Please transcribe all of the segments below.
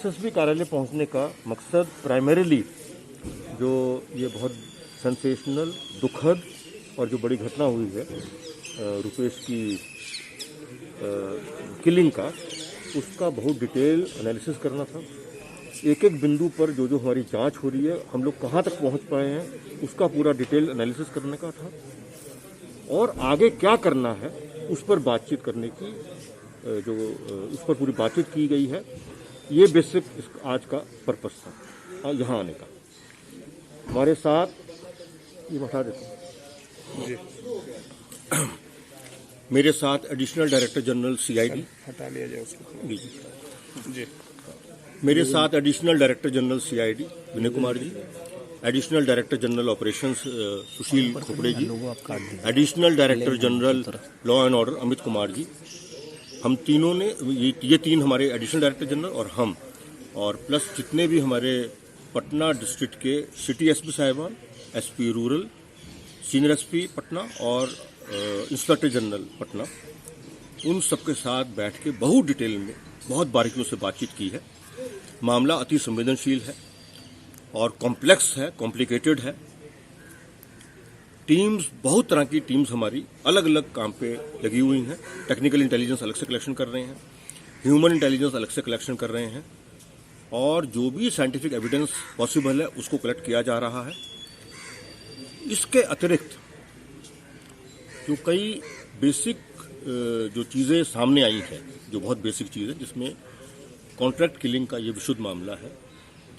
SSP कार्यालय पहुंचने का मकसद प्राइमरीली जो ये बहुत सेंसेशनल, दुखद और जो बड़ी घटना हुई है रुपेश की किलिंग का, उसका बहुत डिटेल एनालिसिस करना था। एक एक बिंदु पर जो जो हमारी जांच हो रही है, हम लोग कहाँ तक पहुँच पाए हैं, उसका पूरा डिटेल एनालिसिस करने का था और आगे क्या करना है उस पर बातचीत करने की जो उस पर पूरी बातचीत की गई है। ये बेसिक आज का पर्पस था यहाँ आने का। हमारे साथ ये बता देता हूँ जी, मेरे साथ एडिशनल डायरेक्टर जनरल सीआईडी हटा लिया जाए उसको जी, मेरे साथ additional director general CID Vinay Kumar ji, additional director general operations Sushil Khopde ji, additional director general law and order Amit Kumar ji. हम तीनों ने ये तीन हमारे एडिशनल डायरेक्टर जनरल और हम, और प्लस जितने भी हमारे पटना डिस्ट्रिक्ट के सिटी एसपी साहिबान, SP rural, senior SP Patna और इंस्पेक्टर जनरल पटना, उन सबके साथ बैठ के बहुत डिटेल में, बहुत बारीकियों से बातचीत की है। मामला अति संवेदनशील है और कॉम्प्लेक्स है, कॉम्प्लिकेटेड है। टीम्स, बहुत तरह की टीम्स हमारी अलग अलग काम पे लगी हुई हैं। टेक्निकल इंटेलिजेंस अलग से कलेक्शन कर रहे हैं, ह्यूमन इंटेलिजेंस अलग से कलेक्शन कर रहे हैं और जो भी साइंटिफिक एविडेंस पॉसिबल है उसको कलेक्ट किया जा रहा है। इसके अतिरिक्त जो कई बेसिक जो चीज़ें सामने आई हैं, जो बहुत बेसिक चीज़ है, जिसमें कॉन्ट्रैक्ट किलिंग का ये विशुद्ध मामला है,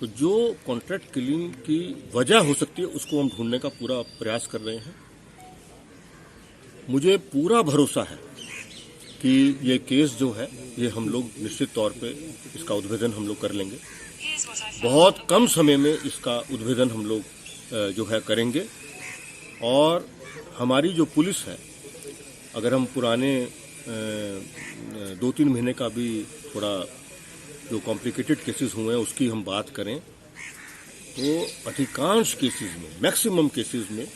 तो जो कॉन्ट्रैक्ट किलिंग की वजह हो सकती है उसको हम ढूंढने का पूरा प्रयास कर रहे हैं। मुझे पूरा भरोसा है कि ये केस जो है ये हम लोग निश्चित तौर पे इसका उद्भेदन हम लोग कर लेंगे। बहुत कम समय में इसका उद्भेदन हम लोग जो है करेंगे। और हमारी जो पुलिस है, अगर हम पुराने 2-3 महीने का भी थोड़ा जो कॉम्प्लिकेटेड केसेस हुए हैं उसकी हम बात करें तो अधिकांश केसेस में, मैक्सिमम केसेस में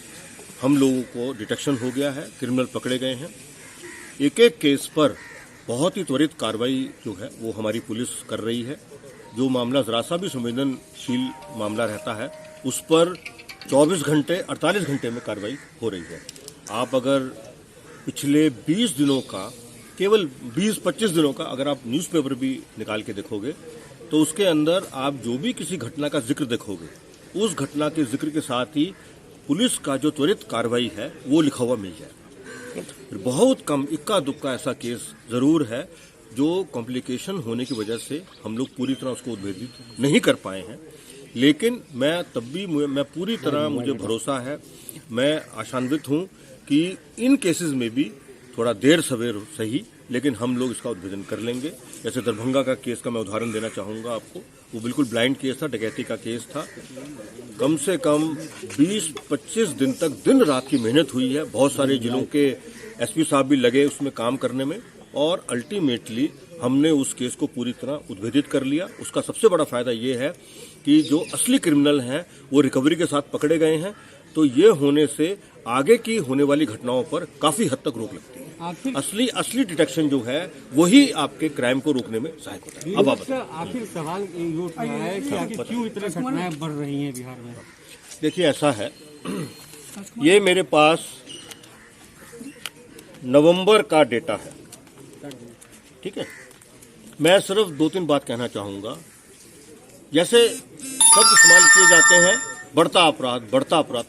हम लोगों को डिटेक्शन हो गया है, क्रिमिनल पकड़े गए हैं। एक एक केस पर बहुत ही त्वरित कार्रवाई जो है वो हमारी पुलिस कर रही है। जो मामला जरा सा भी संवेदनशील मामला रहता है उस पर 24 घंटे 48 घंटे में कार्रवाई हो रही है। आप अगर पिछले 20 दिनों का, केवल 20-25 दिनों का अगर आप न्यूज़पेपर भी निकाल के देखोगे तो उसके अंदर आप जो भी किसी घटना का जिक्र देखोगे, उस घटना के जिक्र के साथ ही पुलिस का जो त्वरित कार्रवाई है वो लिखा हुआ मिल जाएगा। बहुत कम इक्का दुक्का ऐसा केस जरूर है जो कॉम्प्लिकेशन होने की वजह से हम लोग पूरी तरह उसको उद्भेदित नहीं कर पाए हैं। लेकिन मैं तब भी मैं पूरी तरह, मुझे भरोसा है, मैं आशान्वित हूं कि इन केसेस में भी थोड़ा देर सवेर सही, लेकिन हम लोग इसका उद्भेदन कर लेंगे। जैसे दरभंगा का केस का मैं उदाहरण देना चाहूंगा आपको। वो बिल्कुल ब्लाइंड केस था, डकैती का केस था। कम से कम 20-25 दिन तक दिन रात की मेहनत हुई है। बहुत सारे जिलों के एसपी साहब भी लगे उसमें काम करने में और अल्टीमेटली हमने उस केस को पूरी तरह उद्भेदित कर लिया। उसका सबसे बड़ा फायदा ये है कि जो असली क्रिमिनल हैं वो रिकवरी के साथ पकड़े गए हैं। तो ये होने से आगे की होने वाली घटनाओं पर काफी हद तक रोक लगती है। असली डिटेक्शन जो है वही आपके क्राइम को रोकने में सहायक होता है। अब आप आखिर सवाल ये उठ रहा है कि आखिर क्यों इतनी घटनाएं बढ़ रही हैं बिहार में? देखिए, ऐसा है, ये मेरे पास नवंबर का डेटा है, ठीक है। मैं सिर्फ 2-3 बात कहना चाहूंगा। जैसे शब्द इस्तेमाल किए जाते हैं बढ़ता अपराध, बढ़ता अपराध।